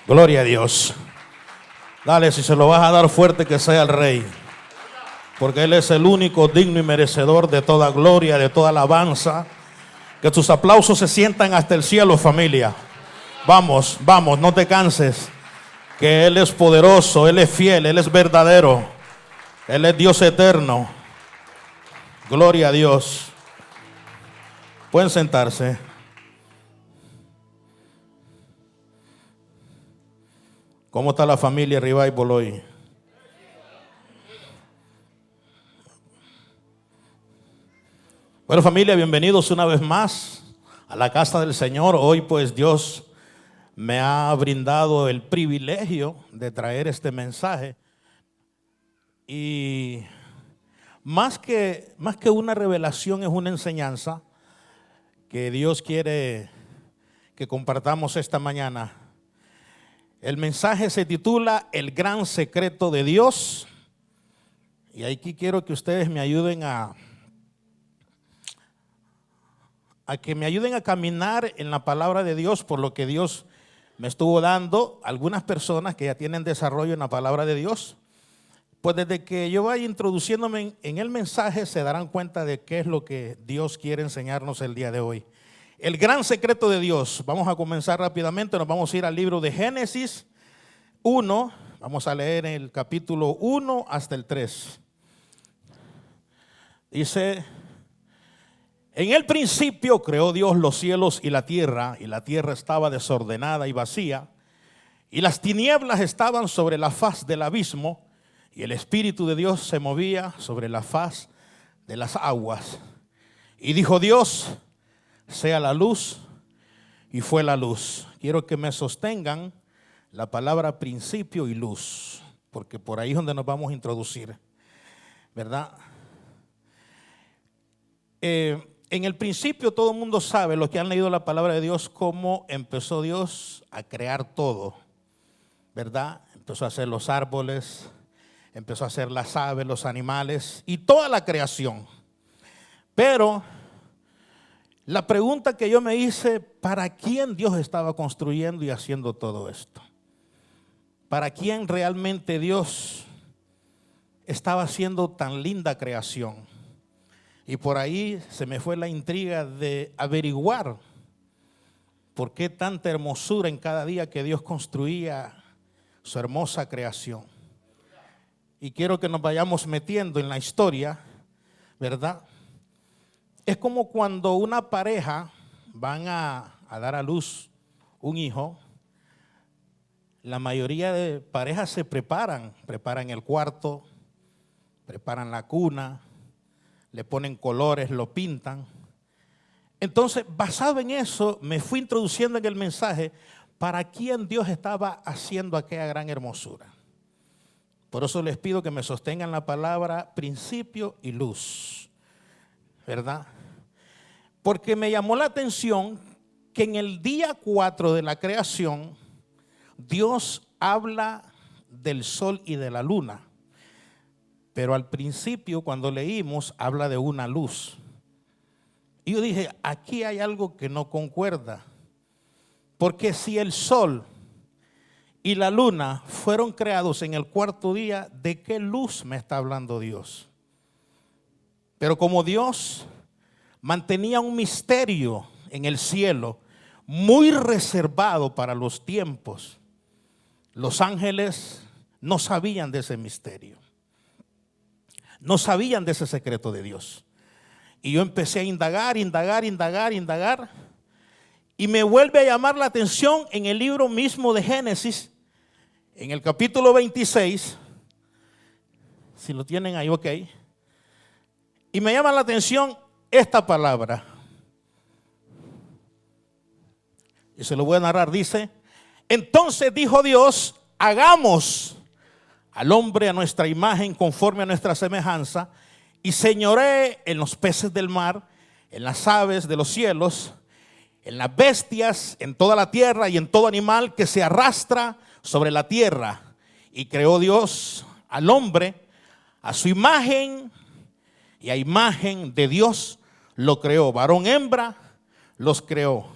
Gloria a Dios. Dale, si se lo vas a dar fuerte, que sea el Rey, porque Él es el único digno y merecedor de toda gloria, de toda alabanza. Que tus aplausos se sientan hasta el cielo, familia. Vamos, vamos, no te canses, que Él es poderoso, Él es fiel, Él es verdadero, Él es Dios eterno. Gloria a Dios. Pueden sentarse. ¿Cómo está la familia Revival hoy? Bueno, familia, bienvenidos una vez más a la casa del Señor. Hoy pues Dios me ha brindado el privilegio de traer este mensaje. Y más que una revelación, es una enseñanza que Dios quiere que compartamos esta mañana. El mensaje se titula El gran secreto de Dios. Y aquí quiero que ustedes me ayuden a que me ayuden a caminar en la palabra de Dios, por lo que Dios me estuvo dando. Algunas personas que ya tienen desarrollo en la palabra de Dios, pues desde que yo vaya introduciéndome en el mensaje, se darán cuenta de qué es lo que Dios quiere enseñarnos el día de hoy. El gran secreto de Dios. Vamos a comenzar rápidamente. Nos vamos a ir al libro de Génesis 1. Vamos a leer el capítulo 1 hasta el 3. Dice: en el principio creó Dios los cielos y la tierra estaba desordenada y vacía, y las tinieblas estaban sobre la faz del abismo, y el Espíritu de Dios se movía sobre la faz de las aguas. Y dijo Dios: sea la luz, y fue la luz. Quiero que me sostengan la palabra principio y luz, porque por ahí es donde nos vamos a introducir, ¿verdad? En el principio todo el mundo sabe, los que han leído la palabra de Dios, cómo empezó Dios a crear todo, ¿verdad? Empezó a hacer los árboles, empezó a hacer las aves, los animales y toda la creación. Pero la pregunta que yo me hice: ¿para quién Dios estaba construyendo y haciendo todo esto? ¿Para quién realmente Dios estaba haciendo tan linda creación? Y por ahí se me fue la intriga de averiguar por qué tanta hermosura en cada día que Dios construía su hermosa creación. Y quiero que nos vayamos metiendo en la historia, ¿verdad? Es como cuando una pareja van a dar a luz un hijo. La mayoría de parejas se preparan el cuarto, preparan la cuna, le ponen colores, lo pintan. Entonces, basado en eso, me fui introduciendo en el mensaje para quién Dios estaba haciendo aquella gran hermosura. Por eso les pido que me sostengan la palabra principio y luz, ¿verdad? Porque me llamó la atención que en el día 4 de la creación, Dios habla del sol y de la luna. Pero al principio, cuando leímos, habla de una luz. Y yo dije, aquí hay algo que no concuerda. Porque si el sol y la luna fueron creados en el cuarto día, ¿de qué luz me está hablando Dios? Pero como Dios mantenía un misterio en el cielo, muy reservado para los tiempos, los ángeles no sabían de ese misterio. No sabían de ese secreto de Dios. Y yo empecé a indagar. Y me vuelve a llamar la atención en el libro mismo de Génesis, en el capítulo 26. Si lo tienen ahí, ok. Y me llama la atención esta palabra. Y se lo voy a narrar. Dice: entonces dijo Dios: hagamos al hombre a nuestra imagen, conforme a nuestra semejanza, y señoree en los peces del mar, en las aves de los cielos, en las bestias, en toda la tierra y en todo animal que se arrastra sobre la tierra. Y creó Dios al hombre a su imagen, y a imagen de Dios lo creó, varón, hembra los creó.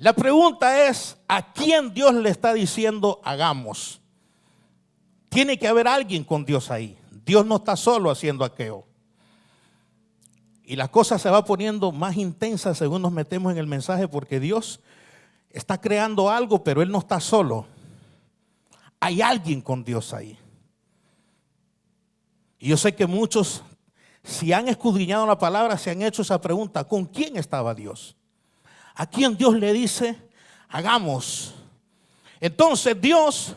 La pregunta es, ¿a quién Dios le está diciendo hagamos? Tiene que haber alguien con Dios ahí. Dios no está solo haciendo aquello. Y la cosa se va poniendo más intensa según nos metemos en el mensaje, porque Dios está creando algo, pero Él no está solo. Hay alguien con Dios ahí. Y yo sé que muchos, si han escudriñado la palabra, se han hecho esa pregunta: ¿con quién estaba Dios? ¿A quién Dios le dice hagamos? Entonces Dios,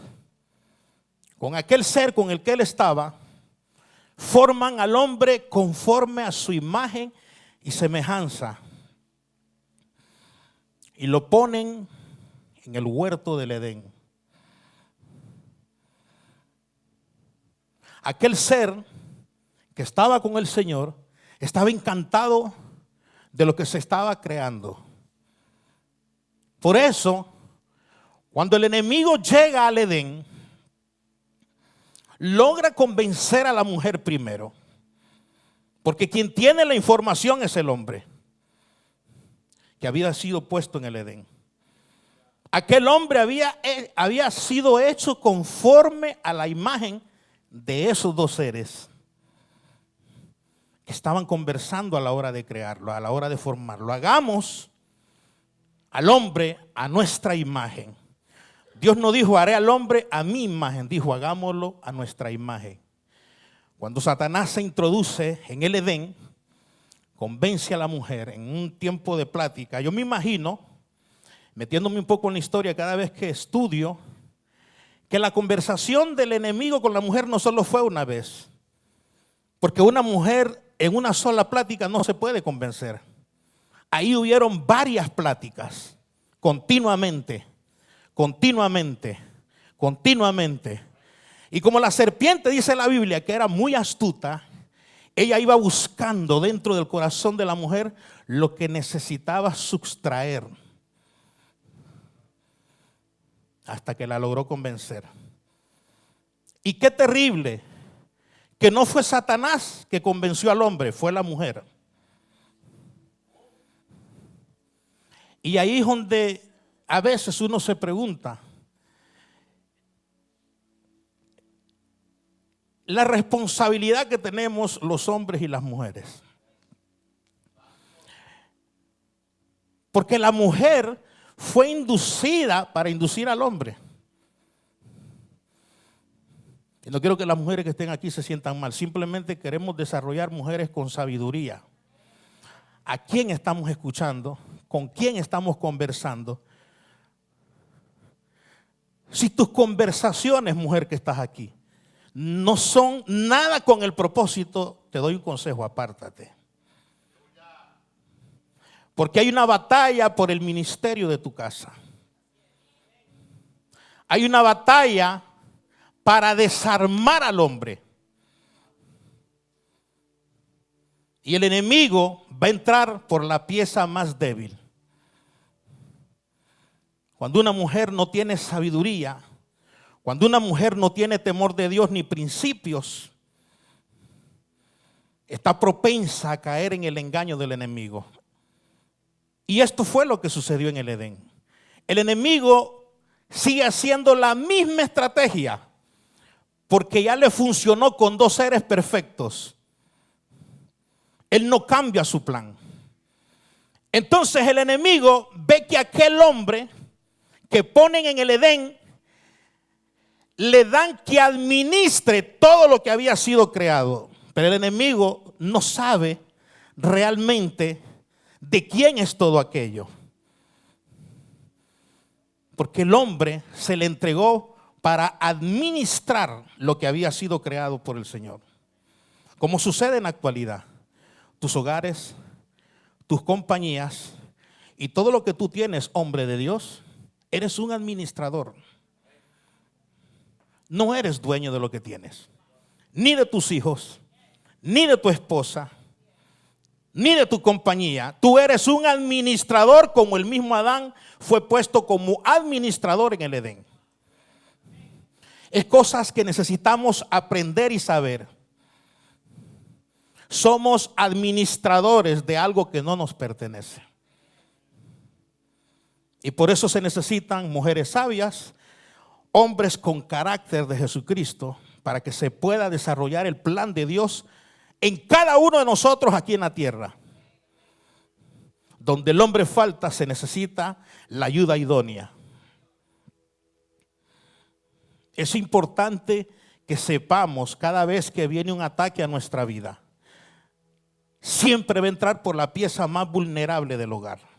con aquel ser con el que Él estaba, forman al hombre conforme a su imagen y semejanza y lo ponen en el huerto del Edén. Aquel ser que estaba con el Señor estaba encantado de lo que se estaba creando. Por eso, cuando el enemigo llega al Edén, logra convencer a la mujer primero, porque quien tiene la información es el hombre que había sido puesto en el Edén. Aquel hombre había sido hecho conforme a la imagen de esos dos seres que estaban conversando a la hora de crearlo, a la hora de formarlo. Hagamos al hombre a nuestra imagen. Dios no dijo haré al hombre a mi imagen, dijo hagámoslo a nuestra imagen. Cuando Satanás se introduce en el Edén, convence a la mujer en un tiempo de plática. Yo me imagino, metiéndome un poco en la historia cada vez que estudio, que la conversación del enemigo con la mujer no solo fue una vez, porque una mujer en una sola plática no se puede convencer. Ahí hubieron varias pláticas, continuamente. Y como la serpiente, dice la Biblia, que era muy astuta, ella iba buscando dentro del corazón de la mujer lo que necesitaba sustraer, hasta que la logró convencer. Y qué terrible, que no fue Satanás que convenció al hombre, fue la mujer. Y ahí es donde a veces uno se pregunta, la responsabilidad que tenemos los hombres y las mujeres. Porque la mujer fue inducida para inducir al hombre. Y no quiero que las mujeres que estén aquí se sientan mal. Simplemente queremos desarrollar mujeres con sabiduría. ¿A quién estamos escuchando? ¿Con quién estamos conversando? Si tus conversaciones, mujer que estás aquí, no son nada con el propósito, te doy un consejo: apártate. Porque hay una batalla por el ministerio de tu casa. Hay una batalla para desarmar al hombre. Y el enemigo va a entrar por la pieza más débil. Cuando una mujer no tiene sabiduría, cuando una mujer no tiene temor de Dios ni principios, está propensa a caer en el engaño del enemigo. Y esto fue lo que sucedió en el Edén. El enemigo sigue haciendo la misma estrategia, porque ya le funcionó con dos seres perfectos. Él no cambia su plan. Entonces el enemigo ve que aquel hombre que ponen en el Edén, le dan que administre todo lo que había sido creado. Pero el enemigo no sabe realmente de quién es todo aquello. Porque el hombre se le entregó para administrar lo que había sido creado por el Señor. Como sucede en la actualidad, tus hogares, tus compañías y todo lo que tú tienes, hombre de Dios, eres un administrador. No eres dueño de lo que tienes, ni de tus hijos, ni de tu esposa, ni de tu compañía. Tú eres un administrador, como el mismo Adán fue puesto como administrador en el Edén. Es cosas que necesitamos aprender y saber. Somos administradores de algo que no nos pertenece. Y por eso se necesitan mujeres sabias, hombres con carácter de Jesucristo, para que se pueda desarrollar el plan de Dios en cada uno de nosotros aquí en la tierra. Donde el hombre falta, se necesita la ayuda idónea. Es importante que sepamos cada vez que viene un ataque a nuestra vida, siempre va a entrar por la pieza más vulnerable del hogar.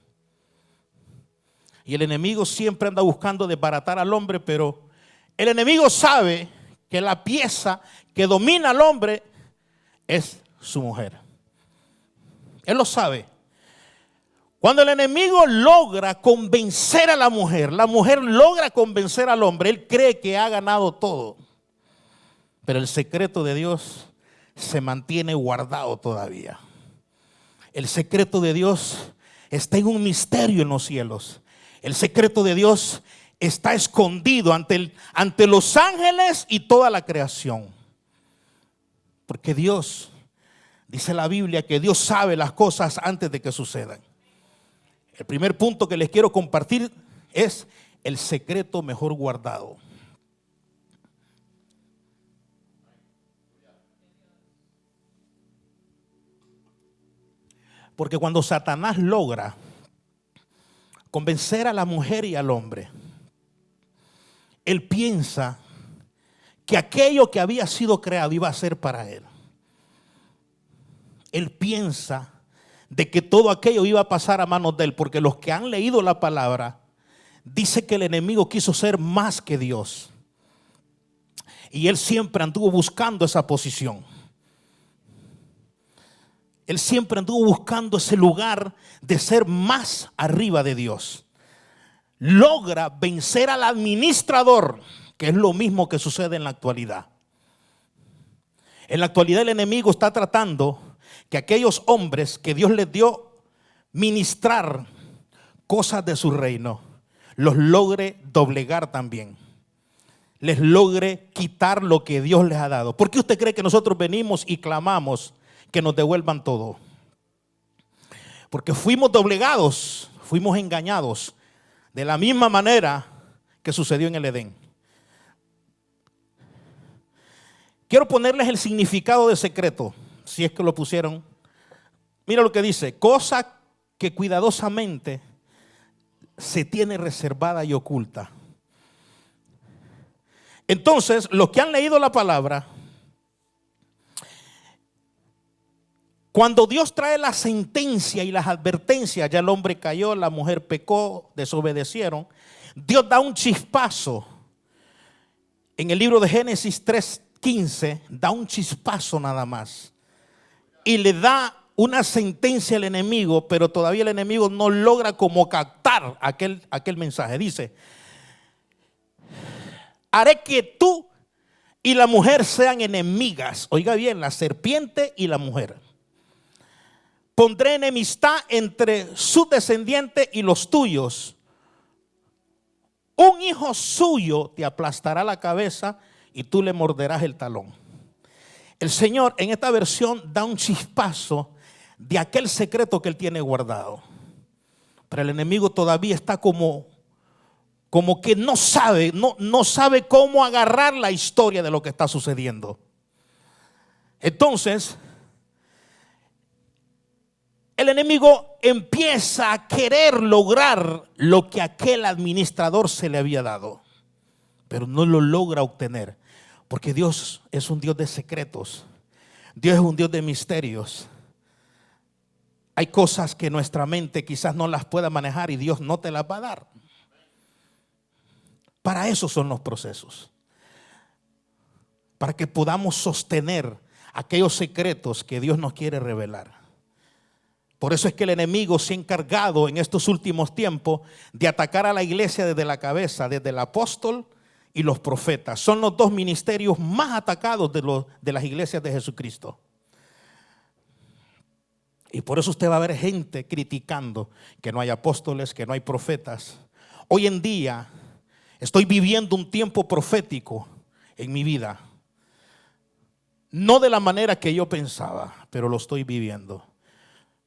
Y el enemigo siempre anda buscando desbaratar al hombre, pero el enemigo sabe que la pieza que domina al hombre es su mujer. Él lo sabe. Cuando el enemigo logra convencer a la mujer logra convencer al hombre, él cree que ha ganado todo. Pero el secreto de Dios se mantiene guardado todavía. El secreto de Dios está en un misterio en los cielos. El secreto de Dios está escondido ante los ángeles y toda la creación. Porque Dios, dice la Biblia, que Dios sabe las cosas antes de que sucedan. El primer punto que les quiero compartir es el secreto mejor guardado. Porque cuando Satanás logra convencer a la mujer y al hombre, él piensa que aquello que había sido creado iba a ser para él. Él piensa de que todo aquello iba a pasar a manos de él, porque los que han leído la palabra dice que el enemigo quiso ser más que Dios. Y él siempre anduvo buscando esa posición. Él siempre anduvo buscando ese lugar de ser más arriba de Dios. Logra vencer al administrador, que es lo mismo que sucede en la actualidad. En la actualidad el enemigo está tratando que aquellos hombres que Dios les dio ministrar cosas de su reino, los logre doblegar también. Les logre quitar lo que Dios les ha dado. ¿Por qué usted cree que nosotros venimos y clamamos que nos devuelvan todo? Porque fuimos doblegados, fuimos engañados de la misma manera que sucedió en el Edén. Quiero ponerles el significado de secreto, si es que lo pusieron. Mira lo que dice: cosa que cuidadosamente se tiene reservada y oculta. Entonces, los que han leído la palabra, cuando Dios trae la sentencia y las advertencias, ya el hombre cayó, la mujer pecó, desobedecieron, Dios da un chispazo. En el libro de Génesis 3:15 da un chispazo nada más y le da una sentencia al enemigo, pero todavía el enemigo no logra como captar aquel mensaje. Dice: haré que tú y la mujer sean enemigas. Oiga bien, la serpiente y la mujer. Pondré enemistad entre sus descendientes y los tuyos. Un hijo suyo te aplastará la cabeza y tú le morderás el talón. El Señor en esta versión da un chispazo de aquel secreto que él tiene guardado. Pero el enemigo todavía está como que no sabe cómo agarrar la historia de lo que está sucediendo. Entonces, el enemigo empieza a querer lograr lo que aquel administrador se le había dado, pero no lo logra obtener, porque Dios es un Dios de secretos. Dios es un Dios de misterios. Hay cosas que nuestra mente quizás no las pueda manejar y Dios no te las va a dar. Para eso son los procesos, para que podamos sostener aquellos secretos que Dios nos quiere revelar. Por eso es que el enemigo se ha encargado en estos últimos tiempos de atacar a la iglesia desde la cabeza, desde el apóstol y los profetas. Son los dos ministerios más atacados de las iglesias de Jesucristo. Y por eso usted va a ver gente criticando que no hay apóstoles, que no hay profetas. Hoy en día estoy viviendo un tiempo profético en mi vida. No de la manera que yo pensaba, pero lo estoy viviendo.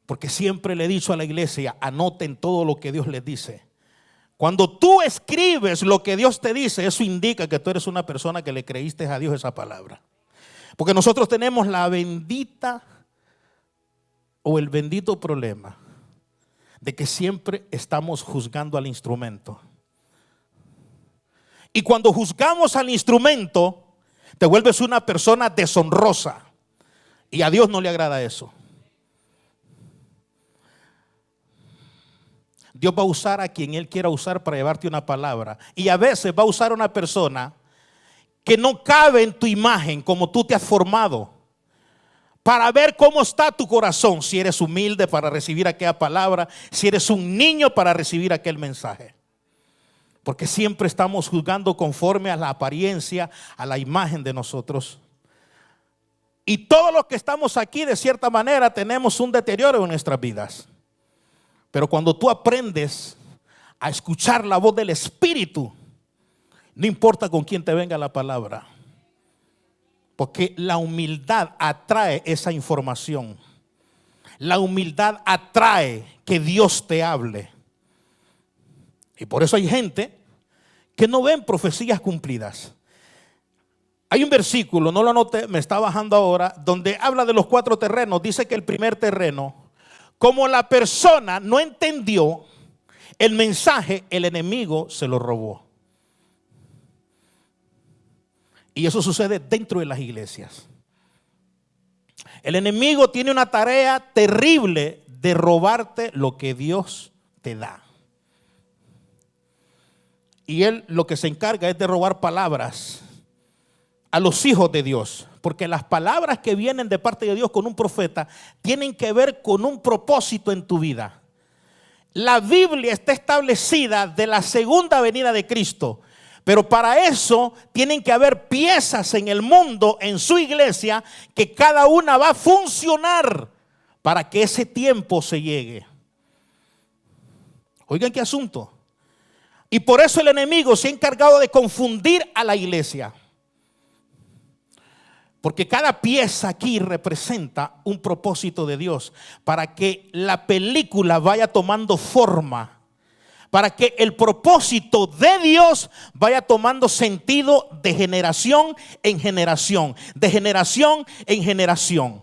Porque siempre le he dicho a la iglesia: anoten todo lo que Dios les dice. Cuando tú escribes lo que Dios te dice, eso indica que tú eres una persona que le creíste a Dios esa palabra. Porque nosotros tenemos la bendita o el bendito problema de que siempre estamos juzgando al instrumento. Y cuando juzgamos al instrumento, te vuelves una persona deshonrosa. Y a Dios no le agrada eso. Dios va a usar a quien Él quiera usar para llevarte una palabra. Y a veces va a usar a una persona que no cabe en tu imagen como tú te has formado, para ver cómo está tu corazón, si eres humilde para recibir aquella palabra, si eres un niño para recibir aquel mensaje. Porque siempre estamos juzgando conforme a la apariencia, a la imagen de nosotros. Y todos los que estamos aquí, de cierta manera, tenemos un deterioro en nuestras vidas. Pero cuando tú aprendes a escuchar la voz del Espíritu, no importa con quién te venga la palabra, porque la humildad atrae esa información. La humildad atrae que Dios te hable. Y por eso hay gente que no ven profecías cumplidas. Hay un versículo, no lo anoté, me está bajando ahora, donde habla de los 4 terrenos. Dice que el primer terreno, como la persona no entendió el mensaje, el enemigo se lo robó. Y eso sucede dentro de las iglesias. El enemigo tiene una tarea terrible de robarte lo que Dios te da. Y él lo que se encarga es de robar palabras a los hijos de Dios. Porque las palabras que vienen de parte de Dios con un profeta tienen que ver con un propósito en tu vida. La Biblia está establecida de la segunda venida de Cristo. Pero para eso tienen que haber piezas en el mundo, en su iglesia, que cada una va a funcionar para que ese tiempo se llegue. Oigan qué asunto. Y por eso el enemigo se ha encargado de confundir a la iglesia. Porque cada pieza aquí representa un propósito de Dios para que la película vaya tomando forma. Para que el propósito de Dios vaya tomando sentido de generación en generación, de generación en generación.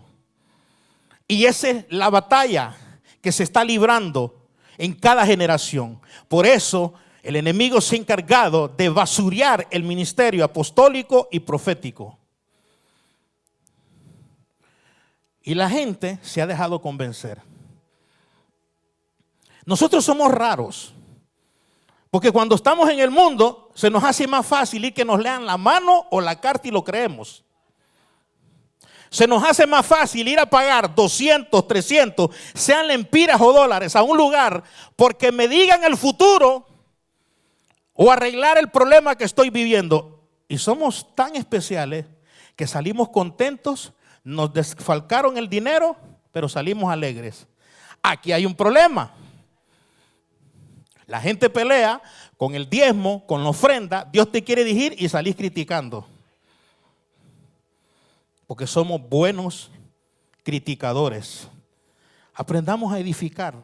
Y esa es la batalla que se está librando en cada generación. Por eso el enemigo se ha encargado de basurear el ministerio apostólico y profético. Y la gente se ha dejado convencer. Nosotros somos raros. Porque cuando estamos en el mundo, se nos hace más fácil ir que nos lean la mano o la carta y lo creemos. Se nos hace más fácil ir a pagar 200, 300, sean lempiras o dólares a un lugar porque me digan el futuro o arreglar el problema que estoy viviendo. Y somos tan especiales que salimos contentos, nos desfalcaron el dinero, pero salimos alegres. Aquí hay un problema. La gente pelea con el diezmo, con la ofrenda. Dios te quiere dirigir y salís criticando. Porque somos buenos criticadores. Aprendamos a edificar.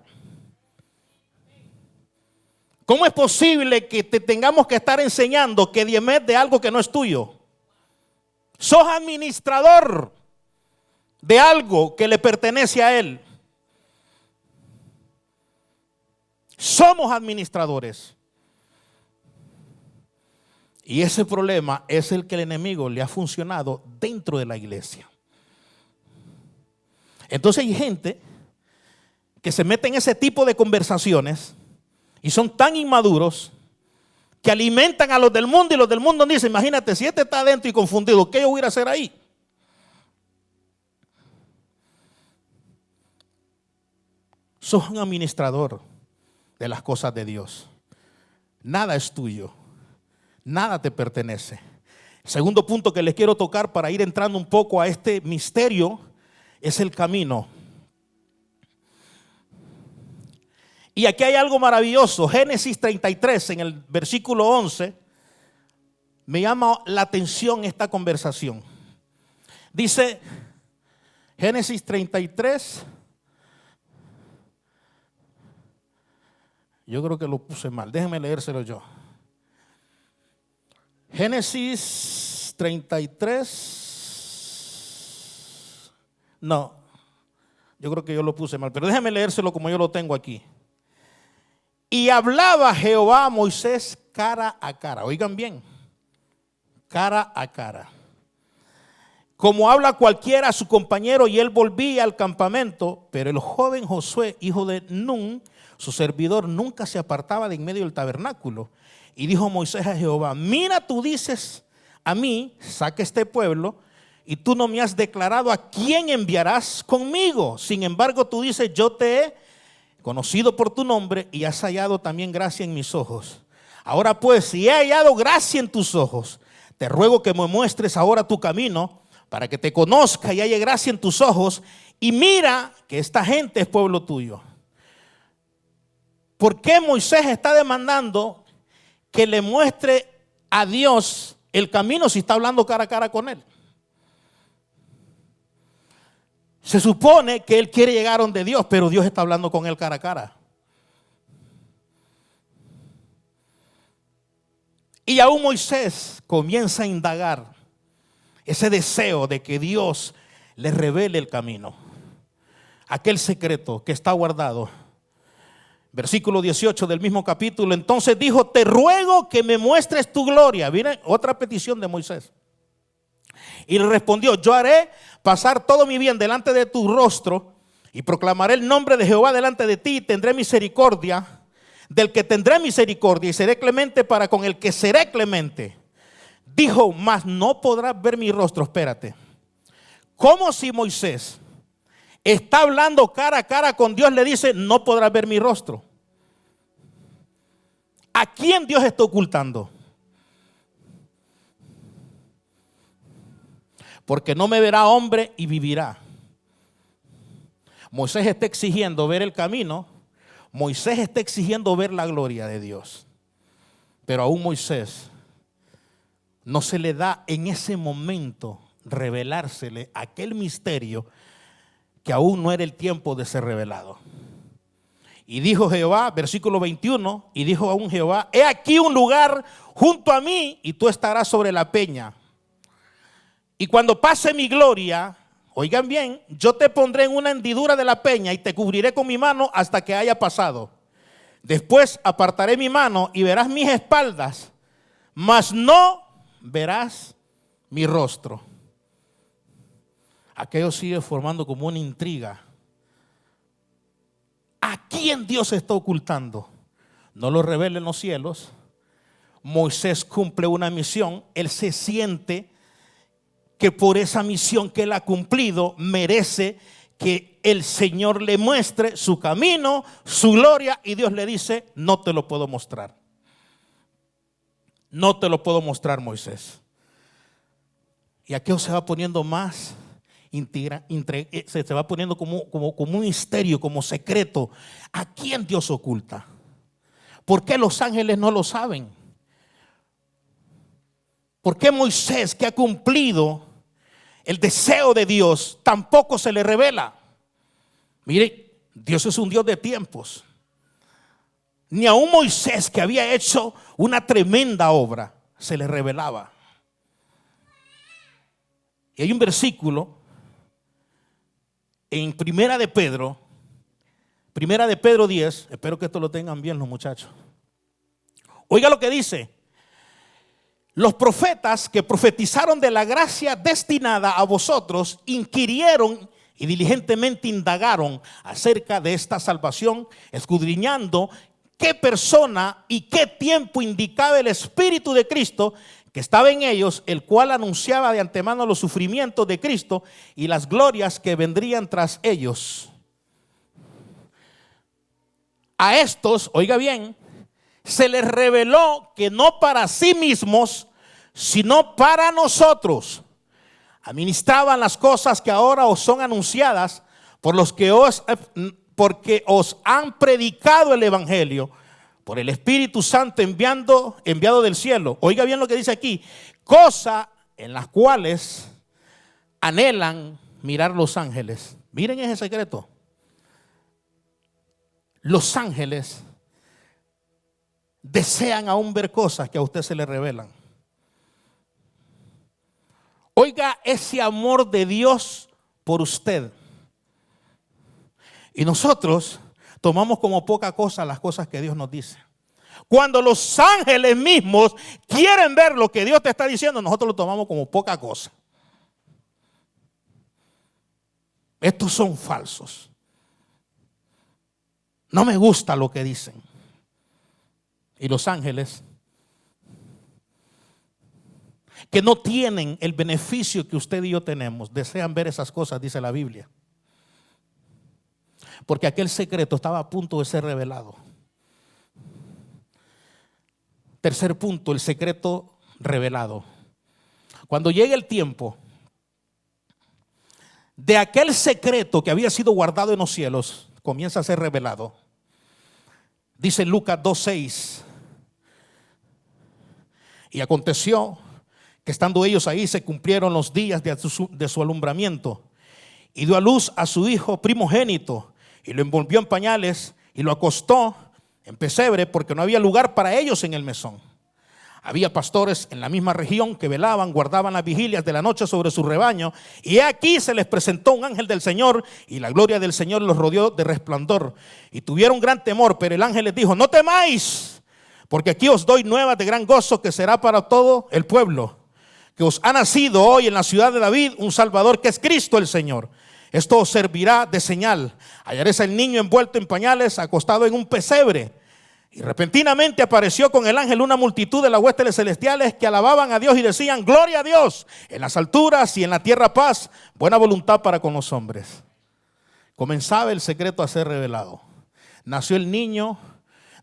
¿Cómo es posible que te tengamos que estar enseñando que diemes de algo que no es tuyo? Sos administrador de algo que le pertenece a Él. Somos administradores. Y ese problema es el que el enemigo le ha funcionado dentro de la iglesia. Entonces hay gente que se mete en ese tipo de conversaciones y son tan inmaduros que alimentan a los del mundo y los del mundo dicen, imagínate, si este está adentro y confundido, ¿qué yo voy a hacer ahí? Sos un administrador de las cosas de Dios. Nada es tuyo. Nada te pertenece. Segundo punto que les quiero tocar para ir entrando un poco a este misterio es el camino. Y aquí hay algo maravilloso. Génesis 33 en el versículo 11 me llama la atención esta conversación. Dice Génesis 33 Yo creo que lo puse mal. Déjenme leérselo yo. Génesis 33. No, yo creo que yo lo puse mal, pero déjenme leérselo como yo lo tengo aquí. Y hablaba Jehová a Moisés cara a cara. Oigan bien, cara a cara. Como habla cualquiera a su compañero, y él volvía al campamento, pero el joven Josué, hijo de Nun, su servidor, nunca se apartaba de en medio del tabernáculo. Y dijo Moisés a Jehová: mira, tú dices a mí, saca este pueblo, y tú no me has declarado a quién enviarás conmigo. Sin embargo, tú dices: yo te he conocido por tu nombre y has hallado también gracia en mis ojos. Ahora pues, si he hallado gracia en tus ojos, te ruego que me muestres ahora tu camino, para que te conozca y haya gracia en tus ojos, y mira que esta gente es pueblo tuyo. ¿Por qué Moisés está demandando que le muestre a Dios el camino si está hablando cara a cara con él? Se supone que él quiere llegar donde Dios, pero Dios está hablando con él cara a cara. Y aún Moisés comienza a indagar ese deseo de que Dios le revele el camino, aquel secreto que está guardado. Versículo 18 del mismo capítulo. Entonces dijo: te ruego que me muestres tu gloria. Miren, otra petición de Moisés. Y le respondió: yo haré pasar todo mi bien delante de tu rostro, y proclamaré el nombre de Jehová delante de ti, y tendré misericordia del que tendré misericordia, y seré clemente para con el que seré clemente. Dijo: mas no podrás ver mi rostro. Espérate. Como si Moisés está hablando cara a cara con Dios, le dice: no podrás ver mi rostro. ¿A quién Dios está ocultando? Porque no me verá hombre y vivirá. Moisés está exigiendo ver el camino. Moisés está exigiendo ver la gloria de Dios. Pero aún Moisés no se le da en ese momento revelársele aquel misterio que aún no era el tiempo de ser revelado. Y dijo Jehová, versículo 21, y dijo aún Jehová: he aquí un lugar junto a mí, y tú estarás sobre la peña. Y cuando pase mi gloria, oigan bien, yo te pondré en una hendidura de la peña y te cubriré con mi mano hasta que haya pasado. Después apartaré mi mano y verás mis espaldas, mas no verás mi rostro. Aquello sigue formando como una intriga. ¿A quién Dios está ocultando? No lo revela en los cielos. Moisés cumple una misión. Él se siente que por esa misión que él ha cumplido merece que el Señor le muestre su camino, su gloria, y Dios le dice: no te lo puedo mostrar. No te lo puedo mostrar, Moisés. Y aquello se va poniendo más, se va poniendo como un misterio, como secreto. ¿A quién Dios oculta? ¿Por qué los ángeles no lo saben? ¿Por qué Moisés, que ha cumplido el deseo de Dios, tampoco se le revela? Mire, Dios es un Dios de tiempos. Ni aun Moisés, que había hecho una tremenda obra, se le revelaba. Y hay un versículo en Primera de Pedro 10, espero que esto lo tengan bien los muchachos. Oiga lo que dice: los profetas que profetizaron de la gracia destinada a vosotros inquirieron y diligentemente indagaron acerca de esta salvación, escudriñando qué persona y qué tiempo indicaba el Espíritu de Cristo que estaba en ellos, el cual anunciaba de antemano los sufrimientos de Cristo y las glorias que vendrían tras ellos. A estos, oiga bien, se les reveló que no para sí mismos, sino para nosotros administraban las cosas que ahora os son anunciadas porque os han predicado el Evangelio por el Espíritu Santo enviado del cielo. Oiga bien lo que dice aquí: cosa en las cuales anhelan mirar los ángeles. Miren ese secreto. Los ángeles desean aún ver cosas que a usted se le revelan. Oiga ese amor de Dios por usted. Y nosotros tomamos como poca cosa las cosas que Dios nos dice. Cuando los ángeles mismos quieren ver lo que Dios te está diciendo, nosotros lo tomamos como poca cosa. Estos son falsos. No me gusta lo que dicen. Y los ángeles, que no tienen el beneficio que usted y yo tenemos, desean ver esas cosas, dice la Biblia. Porque aquel secreto estaba a punto de ser revelado. Tercer punto, el secreto revelado. Cuando llegue el tiempo de aquel secreto que había sido guardado en los cielos, comienza a ser revelado. Dice Lucas 2:6. Y aconteció que estando ellos ahí se cumplieron los días de su alumbramiento. Y dio a luz a su hijo primogénito y lo envolvió en pañales y lo acostó en pesebre porque no había lugar para ellos en el mesón. Había pastores en la misma región que velaban, guardaban las vigilias de la noche sobre su rebaño. Y aquí se les presentó un ángel del Señor y la gloria del Señor los rodeó de resplandor. Y tuvieron gran temor, pero el ángel les dijo: no temáis, porque aquí os doy nuevas de gran gozo que será para todo el pueblo. Que os ha nacido hoy en la ciudad de David un Salvador, que es Cristo el Señor. Esto os servirá de señal. Hallaréis al niño envuelto en pañales, acostado en un pesebre. Y repentinamente apareció con el ángel una multitud de las huestes celestiales que alababan a Dios y decían: gloria a Dios en las alturas y en la tierra paz, buena voluntad para con los hombres. Comenzaba el secreto a ser revelado. Nació el niño,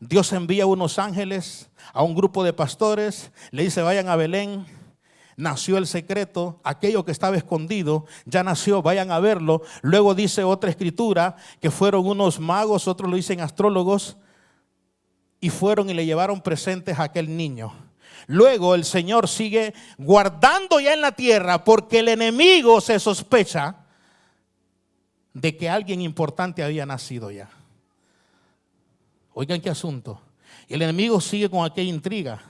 Dios envía unos ángeles a un grupo de pastores, le dice: vayan a Belén. Nació el secreto, aquello que estaba escondido ya nació, vayan a verlo. Luego dice otra escritura que fueron unos magos, otros lo dicen astrólogos, y fueron y le llevaron presentes a aquel niño. Luego el Señor sigue guardando ya en la tierra, porque el enemigo se sospecha de que alguien importante había nacido ya. Oigan qué asunto. Y el enemigo sigue con aquella intriga.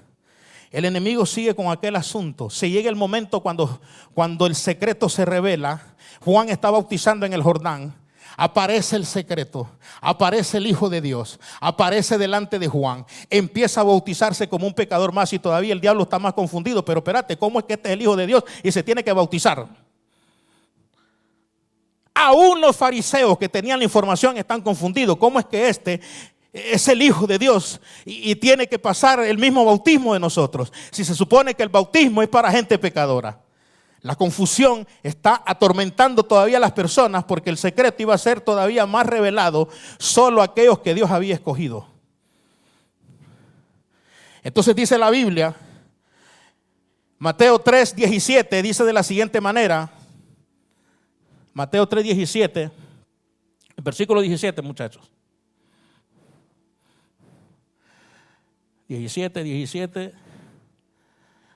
El enemigo sigue con aquel asunto. Se llega el momento cuando el secreto se revela. Juan está bautizando en el Jordán. Aparece el secreto, aparece el Hijo de Dios, aparece delante de Juan, empieza a bautizarse como un pecador más y todavía el diablo está más confundido. Pero espérate, ¿cómo es que este es el Hijo de Dios y se tiene que bautizar? Aún los fariseos que tenían la información están confundidos. ¿Cómo es que este es el Hijo de Dios y tiene que pasar el mismo bautismo de nosotros? Si se supone que el bautismo es para gente pecadora. La confusión está atormentando todavía a las personas, porque el secreto iba a ser todavía más revelado solo a aquellos que Dios había escogido. Entonces dice la Biblia, Mateo 3:17, dice de la siguiente manera. Mateo 3:17, el versículo 17, muchachos. 17.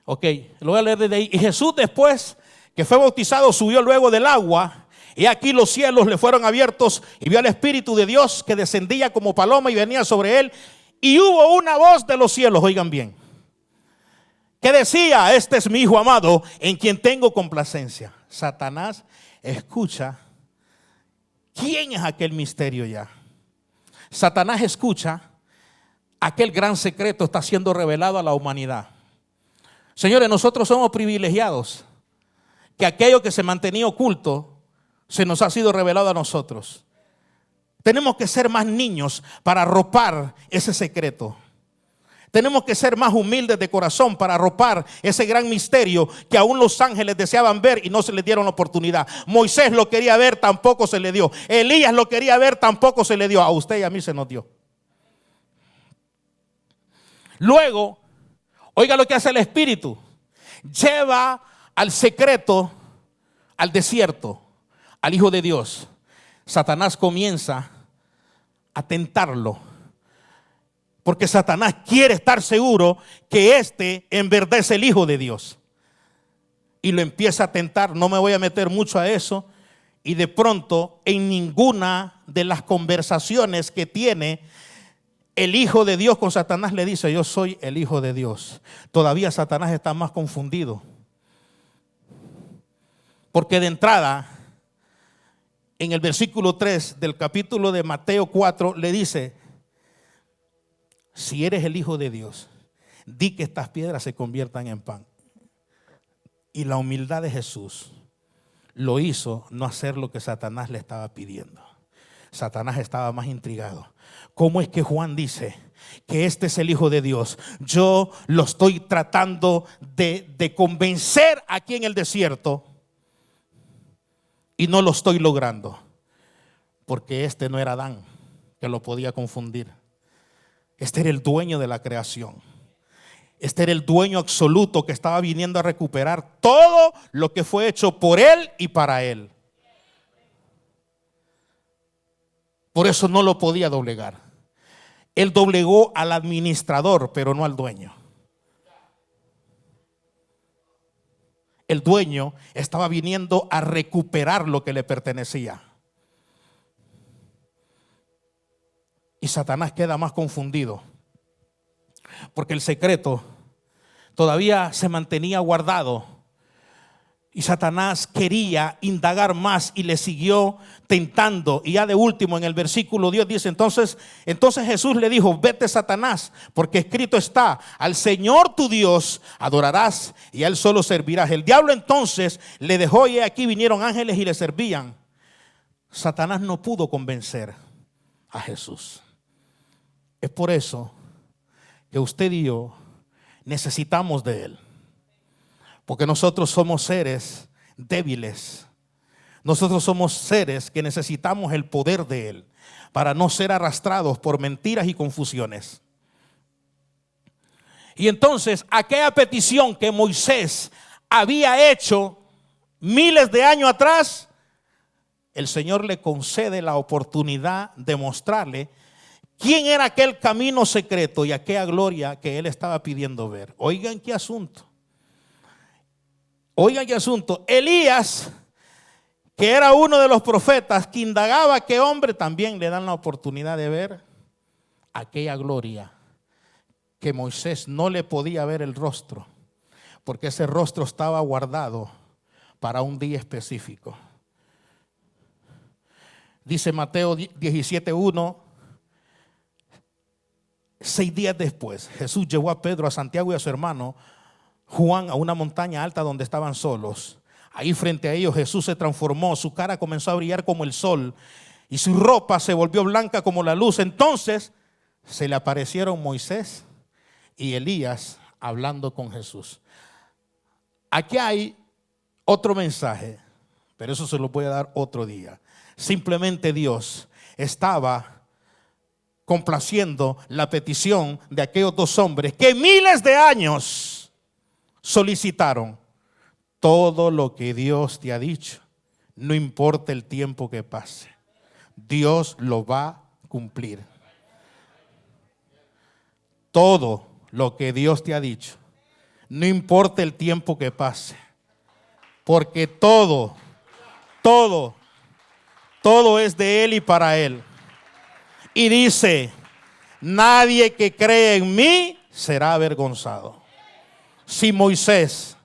Ok, lo voy a leer desde ahí. Y Jesús, después que fue bautizado, subió luego del agua. Y aquí los cielos le fueron abiertos y vio al Espíritu de Dios que descendía como paloma y venía sobre él. Y hubo una voz de los cielos, oigan bien, que decía: este es mi Hijo amado, en quien tengo complacencia. Satanás escucha. ¿Quién es aquel misterio ya? Satanás escucha. Aquel gran secreto está siendo revelado a la humanidad. Señores, nosotros somos privilegiados, que aquello que se mantenía oculto se nos ha sido revelado a nosotros. Tenemos que ser más niños para arropar ese secreto. Tenemos que ser más humildes de corazón para arropar ese gran misterio que aún los ángeles deseaban ver y no se les dieron la oportunidad. Moisés lo quería ver, tampoco se le dio. Elías lo quería ver, tampoco se le dio. A usted y a mí se nos dio. Luego, oiga lo que hace el Espíritu. Lleva al secreto al desierto, al Hijo de Dios. Satanás comienza a tentarlo, porque Satanás quiere estar seguro que este en verdad es el Hijo de Dios. Y lo empieza a tentar. No me voy a meter mucho a eso. Y de pronto, en ninguna de las conversaciones que tiene el Hijo de Dios con Satanás le dice: yo soy el Hijo de Dios, todavía Satanás está más confundido. Porque de entrada, en el versículo 3 del capítulo de Mateo 4, le dice: si eres el Hijo de Dios, di que estas piedras se conviertan en pan. Y la humildad de Jesús lo hizo no hacer lo que Satanás le estaba pidiendo. Satanás estaba más intrigado. ¿Cómo es que Juan dice que este es el Hijo de Dios? Yo lo estoy tratando de convencer aquí en el desierto y no lo estoy logrando, porque este no era Adán, que lo podía confundir. Este era el dueño de la creación. Este era el dueño absoluto que estaba viniendo a recuperar todo lo que fue hecho por él y para él. Por eso no lo podía doblegar. Él doblegó al administrador, pero no al dueño. El dueño estaba viniendo a recuperar lo que le pertenecía. Y Satanás queda más confundido, porque el secreto todavía se mantenía guardado. Y Satanás quería indagar más y le siguió tentando. Y ya de último, en el versículo 10 dice: entonces Jesús le dijo: vete, Satanás, porque escrito está: al Señor tu Dios adorarás y a Él solo servirás. El diablo entonces le dejó, y aquí vinieron ángeles y le servían. Satanás no pudo convencer a Jesús. Es por eso que usted y yo necesitamos de Él. Porque nosotros somos seres débiles. Nosotros somos seres que necesitamos el poder de Él para no ser arrastrados por mentiras y confusiones. Y entonces, aquella petición que Moisés había hecho miles de años atrás, el Señor le concede la oportunidad de mostrarle quién era aquel camino secreto y aquella gloria que él estaba pidiendo ver. Oigan qué asunto. Oigan qué asunto. Elías, que era uno de los profetas que indagaba a qué hombre, también le dan la oportunidad de ver aquella gloria que Moisés no le podía ver el rostro, porque ese rostro estaba guardado para un día específico. Dice Mateo 17:1: 6 días después, Jesús llevó a Pedro, a Santiago y a su hermano Juan a una montaña alta donde estaban solos. Ahí frente a ellos Jesús se transformó, su cara comenzó a brillar como el sol y su ropa se volvió blanca como la luz. Entonces se le aparecieron Moisés y Elías hablando con Jesús. Aquí hay otro mensaje, pero eso se lo voy a dar otro día. Simplemente Dios estaba complaciendo la petición de aquellos dos hombres que miles de años solicitaron. Todo lo que Dios te ha dicho, no importa el tiempo que pase, Dios lo va a cumplir. Todo lo que Dios te ha dicho, no importa el tiempo que pase, porque todo es de Él y para Él. Y dice: nadie que cree en mí será avergonzado. Si Moisés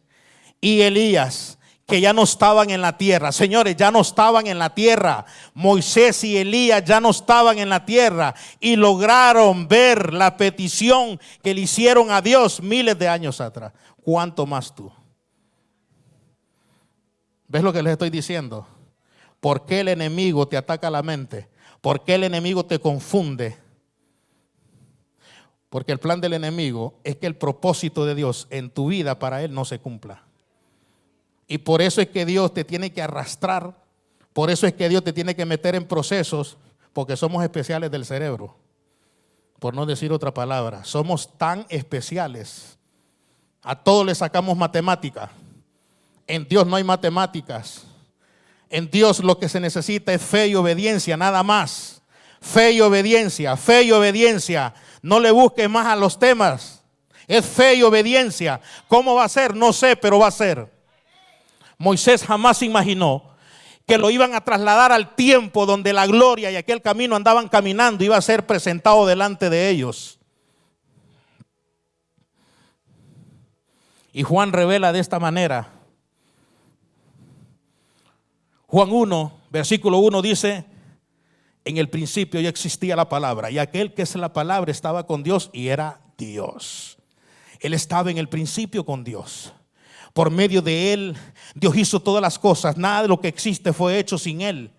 y Elías, que ya no estaban en la tierra, señores, ya no estaban en la tierra, Moisés y Elías ya no estaban en la tierra y lograron ver la petición que le hicieron a Dios miles de años atrás, ¿cuánto más tú? ¿Ves lo que les estoy diciendo? ¿Por qué el enemigo te ataca la mente? ¿Por qué el enemigo te confunde? Porque el plan del enemigo es que el propósito de Dios en tu vida para él no se cumpla. Y por eso es que Dios te tiene que arrastrar. Por eso es que Dios te tiene que meter en procesos, porque somos especiales del cerebro. Por no decir otra palabra, somos tan especiales. A todos le sacamos matemática. En Dios no hay matemáticas. En Dios lo que se necesita es fe y obediencia, nada más. Fe y obediencia, fe y obediencia. No le busques más a los temas. Es fe y obediencia. ¿Cómo va a ser? No sé, pero va a ser. Moisés jamás imaginó que lo iban a trasladar al tiempo donde la gloria y aquel camino andaban caminando, iba a ser presentado delante de ellos. Y Juan revela de esta manera. Juan 1, versículo 1 dice: en el principio ya existía la palabra, y aquel que es la palabra estaba con Dios y era Dios. Él estaba en el principio con Dios. Por medio de Él, Dios hizo todas las cosas. Nada de lo que existe fue hecho sin Él.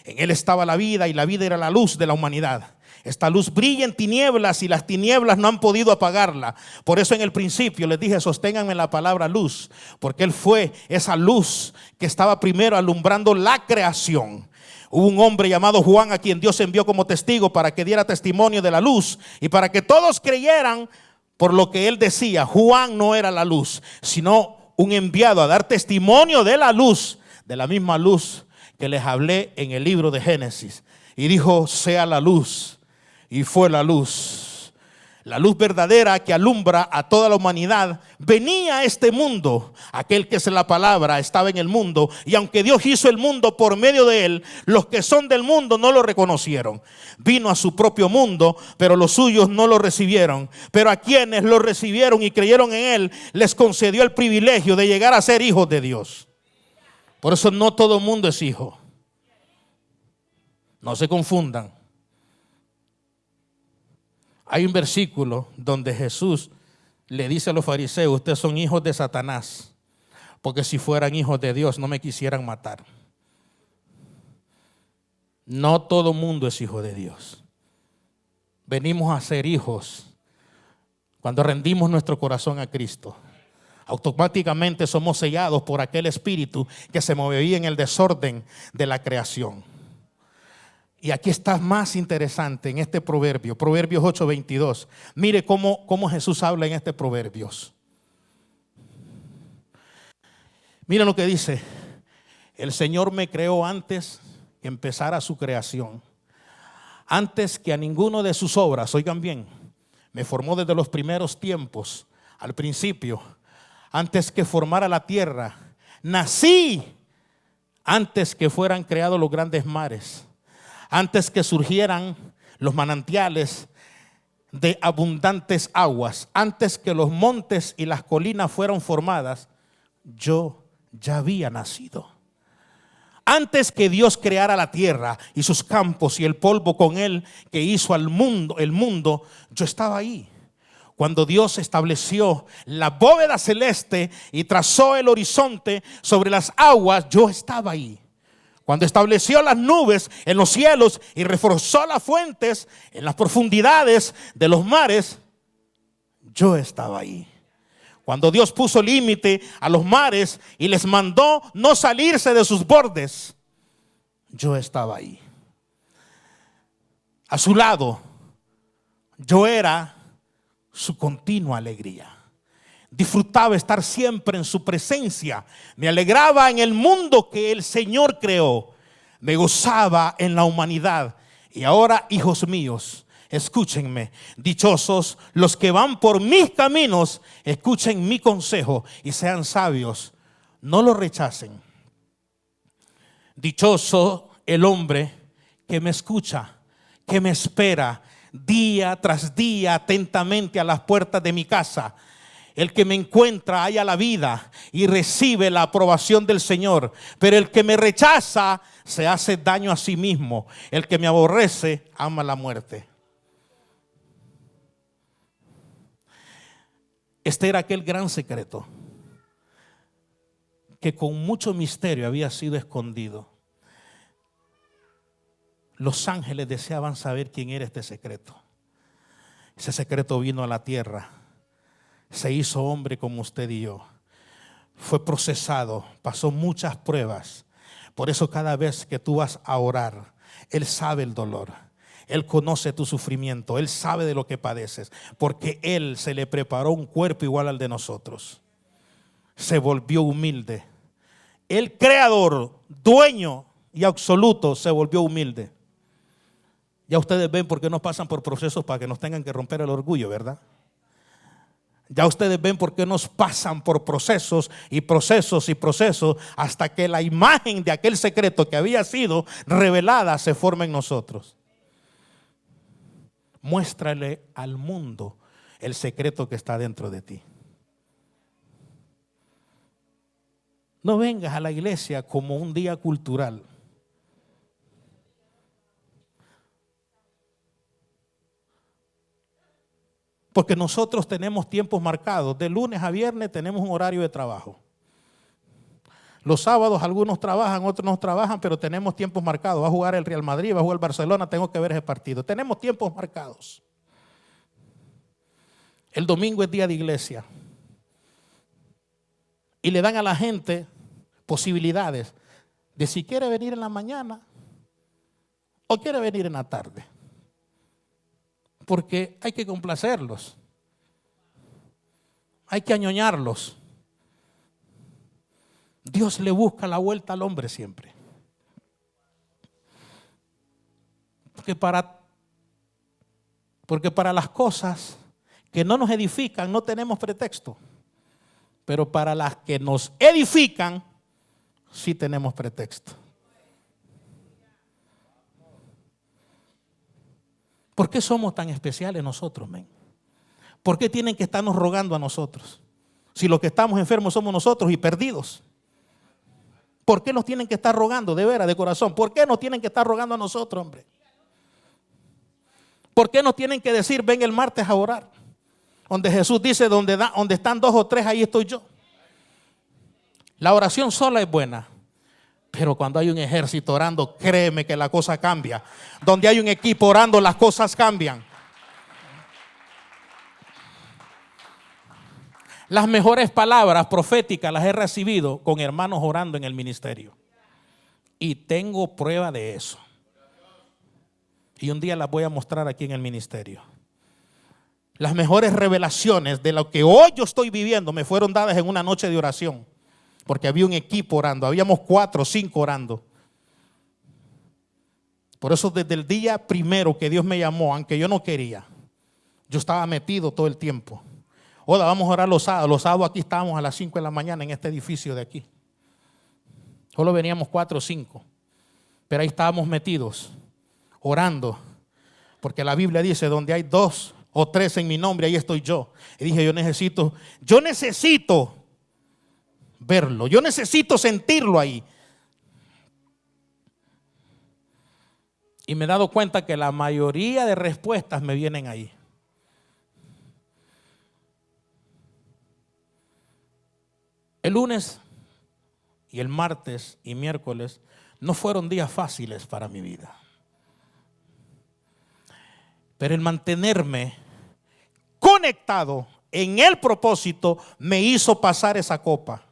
En Él estaba la vida, y la vida era la luz de la humanidad. Esta luz brilla en tinieblas, y las tinieblas no han podido apagarla. Por eso en el principio les dije: sosténganme la palabra luz, porque Él fue esa luz que estaba primero alumbrando la creación. Hubo un hombre llamado Juan, a quien Dios envió como testigo para que diera testimonio de la luz y para que todos creyeran por lo que él decía. Juan no era la luz, sino un enviado a dar testimonio de la luz, de la misma luz que les hablé en el libro de Génesis. Y dijo: sea la luz, y fue la luz. La luz verdadera que alumbra a toda la humanidad venía a este mundo. Aquel que es la palabra estaba en el mundo, y aunque Dios hizo el mundo por medio de él, los que son del mundo no lo reconocieron. Vino a su propio mundo, pero los suyos no lo recibieron. Pero a quienes lo recibieron y creyeron en él, les concedió el privilegio de llegar a ser hijos de Dios. Por eso no todo el mundo es hijo. No se confundan. Hay un versículo donde Jesús le dice a los fariseos: ustedes son hijos de Satanás, porque si fueran hijos de Dios no me quisieran matar. No todo mundo es hijo de Dios. Venimos a ser hijos cuando rendimos nuestro corazón a Cristo. Automáticamente somos sellados por aquel espíritu que se movía en el desorden de la creación. Y aquí está más interesante en este proverbio, Proverbios 8:22. Mire cómo Jesús habla en este Proverbios. Mira lo que dice: el Señor me creó antes que empezara su creación, antes que a ninguno de sus obras. Oigan bien, me formó desde los primeros tiempos, al principio, antes que formara la tierra. Nací antes que fueran creados los grandes mares, antes que surgieran los manantiales de abundantes aguas, antes que los montes y las colinas fueron formadas, yo ya había nacido. Antes que Dios creara la tierra y sus campos y el polvo con él que hizo al mundo, el mundo, yo estaba ahí. Cuando Dios estableció la bóveda celeste y trazó el horizonte sobre las aguas, yo estaba ahí. Cuando estableció las nubes en los cielos y reforzó las fuentes en las profundidades de los mares, yo estaba ahí. Cuando Dios puso límite a los mares y les mandó no salirse de sus bordes, yo estaba ahí. A su lado, yo era su continua alegría. Disfrutaba estar siempre en su presencia. Me alegraba en el mundo que el Señor creó. Me gozaba en la humanidad. Y ahora, hijos míos, escúchenme. Dichosos los que van por mis caminos. Escuchen mi consejo y sean sabios. No lo rechacen. Dichoso el hombre que me escucha, que me espera día tras día atentamente a las puertas de mi casa. El que me encuentra halla la vida y recibe la aprobación del Señor. Pero el que me rechaza se hace daño a sí mismo. El que me aborrece ama la muerte. Este era aquel gran secreto que con mucho misterio había sido escondido. Los ángeles deseaban saber quién era este secreto. Ese secreto vino a la tierra. Se hizo hombre como usted y yo. Fue procesado, pasó muchas pruebas. Por eso cada vez que tú vas a orar, Él sabe el dolor. Él conoce tu sufrimiento. Él sabe de lo que padeces. Porque Él se le preparó un cuerpo igual al de nosotros. Se volvió humilde. El creador, dueño y absoluto, se volvió humilde. Ya ustedes ven por qué nos pasan por procesos para que nos tengan que romper el orgullo, ¿verdad? Ya ustedes ven por qué nos pasan por procesos y procesos y procesos hasta que la imagen de aquel secreto que había sido revelada se forma en nosotros. Muéstrale al mundo el secreto que está dentro de ti. No vengas a la iglesia como un día cultural. Porque nosotros tenemos tiempos marcados. De lunes a viernes tenemos un horario de trabajo. Los sábados algunos trabajan, otros no trabajan, pero tenemos tiempos marcados. Va a jugar el Real Madrid, va a jugar el Barcelona, tengo que ver ese partido. Tenemos tiempos marcados. El domingo es día de iglesia. Y le dan a la gente posibilidades de si quiere venir en la mañana o quiere venir en la tarde. Porque hay que complacerlos. Hay que añoñarlos. Dios le busca la vuelta al hombre siempre. Porque para las cosas que no nos edifican no tenemos pretexto. Pero para las que nos edifican sí tenemos pretexto. ¿Por qué somos tan especiales nosotros, men? ¿Por qué tienen que estarnos rogando a nosotros? Si los que estamos enfermos somos nosotros y perdidos. ¿Por qué nos tienen que estar rogando de veras, de corazón? ¿Por qué nos tienen que estar rogando a nosotros, hombre? ¿Por qué nos tienen que decir, ven el martes a orar? Donde Jesús dice, donde están 2 o 3, ahí estoy yo. La oración sola es buena. Pero cuando hay un ejército orando, créeme que la cosa cambia. Donde hay un equipo orando, las cosas cambian. Las mejores palabras proféticas las he recibido con hermanos orando en el ministerio. Y tengo prueba de eso. Y un día las voy a mostrar aquí en el ministerio. Las mejores revelaciones de lo que hoy yo estoy viviendo me fueron dadas en una noche de oración. Porque había un equipo orando, habíamos 4 o 5 orando. Por eso desde el día primero que Dios me llamó, aunque yo no quería, yo estaba metido todo el tiempo. Hola, vamos a orar los sábados. Los sábados aquí estábamos a las 5 de la mañana en este edificio de aquí. Solo veníamos 4 o 5. Pero ahí estábamos metidos, orando. Porque la Biblia dice, donde hay 2 o 3 en mi nombre, ahí estoy yo. Y dije, yo necesito verlo. Yo necesito sentirlo ahí. Y me he dado cuenta que la mayoría de respuestas me vienen ahí. El lunes y el martes y miércoles no fueron días fáciles para mi vida. Pero el mantenerme conectado en el propósito me hizo pasar esa copa.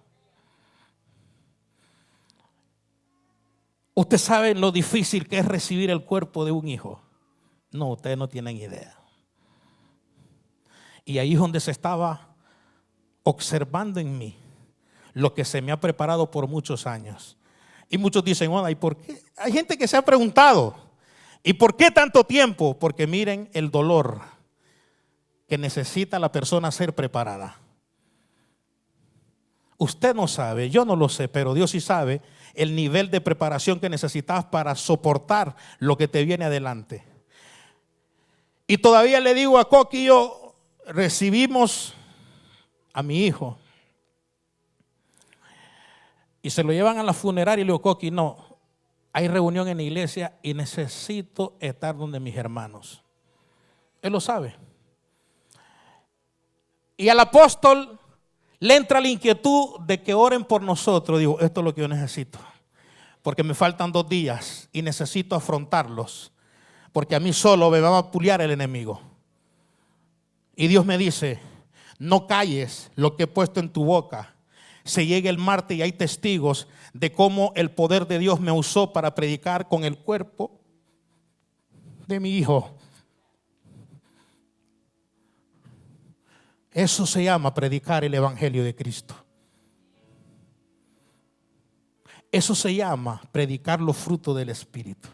¿Usted sabe lo difícil que es recibir el cuerpo de un hijo? No, ustedes no tienen idea. Y ahí es donde se estaba observando en mí lo que se me ha preparado por muchos años. Y muchos dicen, ¿y por qué? Hay gente que se ha preguntado, ¿y por qué tanto tiempo? Porque miren el dolor que necesita la persona ser preparada. Usted no sabe, yo no lo sé, pero Dios sí sabe el nivel de preparación que necesitas para soportar lo que te viene adelante. Y todavía le digo a Coqui, yo recibimos a mi hijo y se lo llevan a la funeraria y le digo, Coqui, no, hay reunión en la iglesia y necesito estar donde mis hermanos. Él lo sabe. Y al apóstol le entra la inquietud de que oren por nosotros. Digo, esto es lo que yo necesito. Porque me faltan 2 días y necesito afrontarlos. Porque a mí solo me va a vapulear el enemigo. Y Dios me dice, no calles lo que he puesto en tu boca. Se llega el martes y hay testigos de cómo el poder de Dios me usó para predicar con el cuerpo de mi hijo. Eso se llama predicar el evangelio de Cristo. Eso se llama predicar los frutos del Espíritu.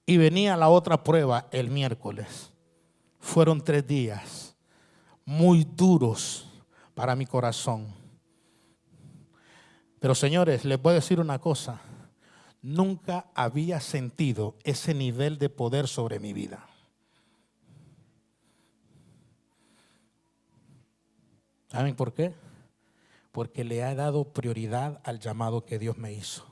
Y venía la otra prueba el miércoles. Fueron 3 días muy duros para mi corazón. Pero señores, les voy a decir una cosa. Nunca había sentido ese nivel de poder sobre mi vida. ¿Saben por qué? Porque le he dado prioridad al llamado que Dios me hizo.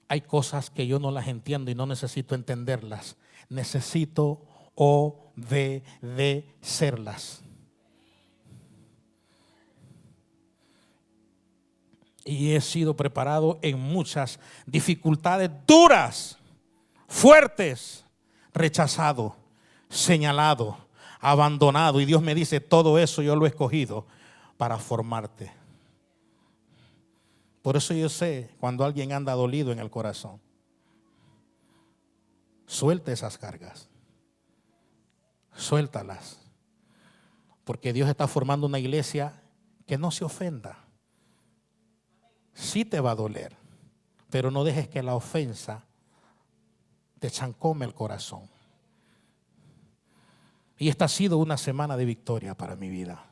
Hay cosas que yo no las entiendo y no necesito entenderlas. Necesito obedecerlas. Y he sido preparado en muchas dificultades duras, fuertes, rechazado, señalado, abandonado. Y Dios me dice, todo eso yo lo he escogido para formarte. Por eso yo sé cuando alguien anda dolido en el corazón. Suelta esas cargas. Suéltalas. Porque Dios está formando una iglesia que no se ofenda. Sí te va a doler, pero no dejes que la ofensa te chancome el corazón. Y esta ha sido una semana de victoria para mi vida.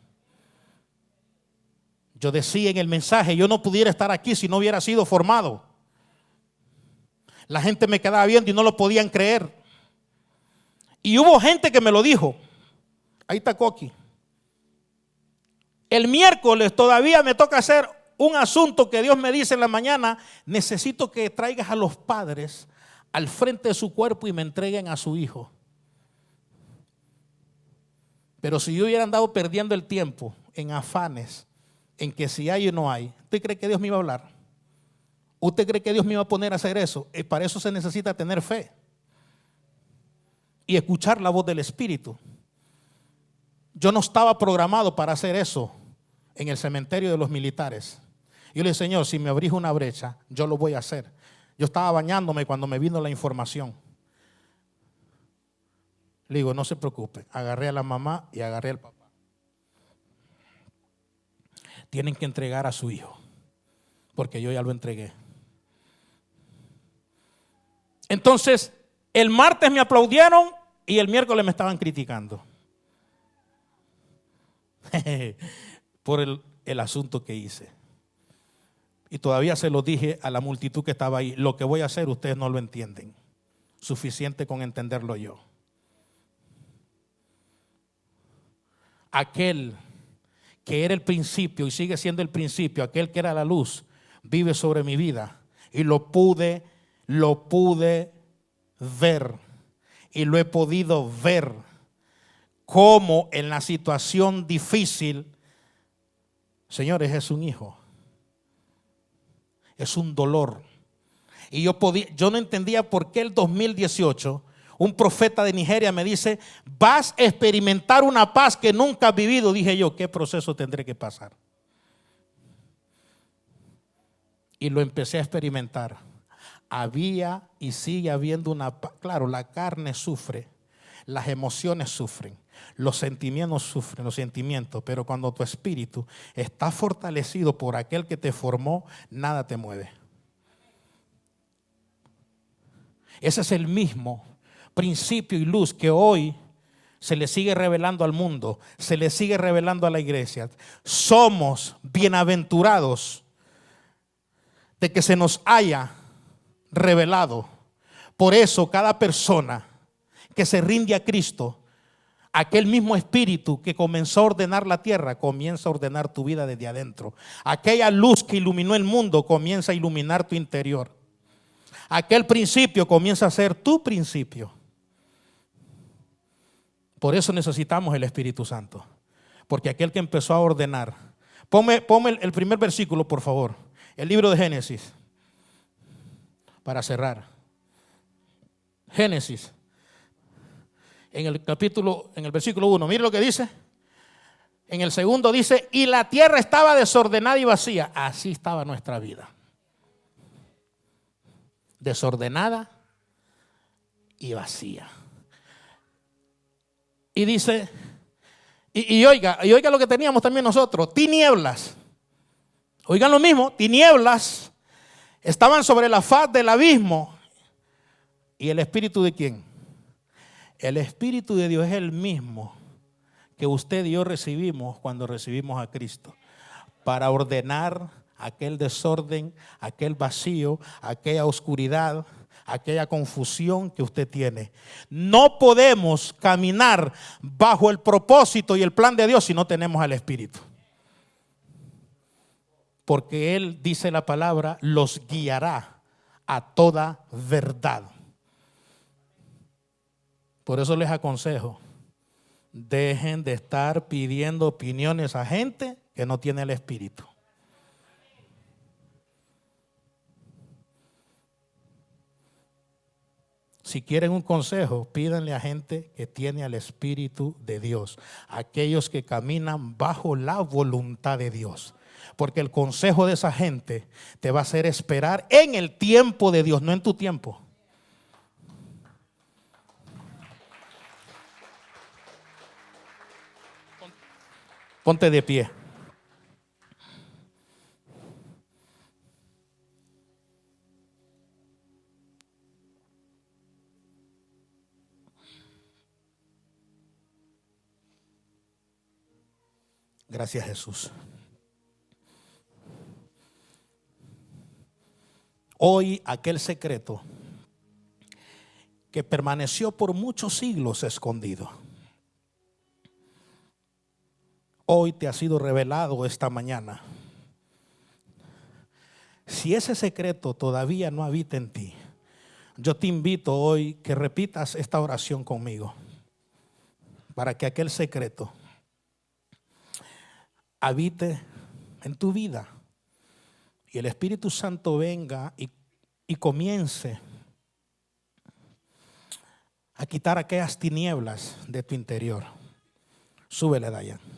Yo decía en el mensaje, yo no pudiera estar aquí si no hubiera sido formado. La gente me quedaba viendo y no lo podían creer. Y hubo gente que me lo dijo. Ahí está Coqui. El miércoles todavía me toca hacer un asunto que Dios me dice en la mañana. Necesito que traigas a los padres al frente de su cuerpo y me entreguen a su hijo. Pero si yo hubiera andado perdiendo el tiempo en afanes, en que si hay o no hay, ¿usted cree que Dios me iba a hablar? ¿Usted cree que Dios me iba a poner a hacer eso? Para eso se necesita tener fe y escuchar la voz del Espíritu. Yo no estaba programado para hacer eso en el cementerio de los militares. Yo le dije, Señor, si me abrís una brecha, yo lo voy a hacer. Yo estaba bañándome cuando me vino la información. Le digo, no se preocupe. Agarré a la mamá y agarré al papá. Tienen que entregar a su hijo, porque yo ya lo entregué. Entonces, el martes me aplaudieron y el miércoles me estaban criticando por el asunto que hice. Y todavía se lo dije a la multitud que estaba ahí. Lo que voy a hacer ustedes no lo entienden. Suficiente con entenderlo yo. Aquel que era el principio y sigue siendo el principio, aquel que era la luz, vive sobre mi vida. Y lo pude ver. Y lo he podido ver cómo en la situación difícil, señores, es un hijo. Es un dolor. Y yo no entendía por qué el 2018 un profeta de Nigeria me dice, vas a experimentar una paz que nunca has vivido. Dije yo, ¿qué proceso tendré que pasar? Y lo empecé a experimentar. Había y sigue habiendo una paz. Claro, la carne sufre, las emociones sufren, los sentimientos sufren, pero cuando tu espíritu está fortalecido por aquel que te formó, nada te mueve. Ese es el mismo principio y luz que hoy se le sigue revelando al mundo, se le sigue revelando a la iglesia. Somos bienaventurados de que se nos haya revelado. Por eso cada persona que se rinde a Cristo, aquel mismo espíritu que comenzó a ordenar la tierra, comienza a ordenar tu vida desde adentro. Aquella luz que iluminó el mundo comienza a iluminar tu interior. Aquel principio comienza a ser tu principio. Por eso necesitamos el Espíritu Santo. Porque aquel que empezó a ordenar. Ponme el primer versículo, por favor. El libro de Génesis. Para cerrar. Génesis. En el versículo 1. Mire lo que dice. En el segundo dice, y la tierra estaba desordenada y vacía. Así estaba nuestra vida. Desordenada y vacía. Y dice, y oiga lo que teníamos también nosotros, tinieblas. Oigan lo mismo, tinieblas estaban sobre la faz del abismo ¿Y el Espíritu de quién? El Espíritu de Dios es el mismo que usted y yo recibimos cuando recibimos a Cristo, para ordenar aquel desorden, aquel vacío, aquella oscuridad, aquella confusión que usted tiene. No podemos caminar bajo el propósito y el plan de Dios si no tenemos al Espíritu. Porque Él, dice la palabra, los guiará a toda verdad. Por eso les aconsejo, dejen de estar pidiendo opiniones a gente que no tiene el Espíritu. Si quieren un consejo, pídanle a gente que tiene al Espíritu de Dios, aquellos que caminan bajo la voluntad de Dios. Porque el consejo de esa gente te va a hacer esperar en el tiempo de Dios, no en tu tiempo. Ponte de pie. Gracias, Jesús. Hoy aquel secreto que permaneció por muchos siglos escondido, hoy te ha sido revelado esta mañana. Si ese secreto todavía no habita en ti, yo te invito hoy que repitas esta oración conmigo, para que aquel secreto habite en tu vida y el Espíritu Santo venga y comience a quitar aquellas tinieblas de tu interior. Súbele, Dayan.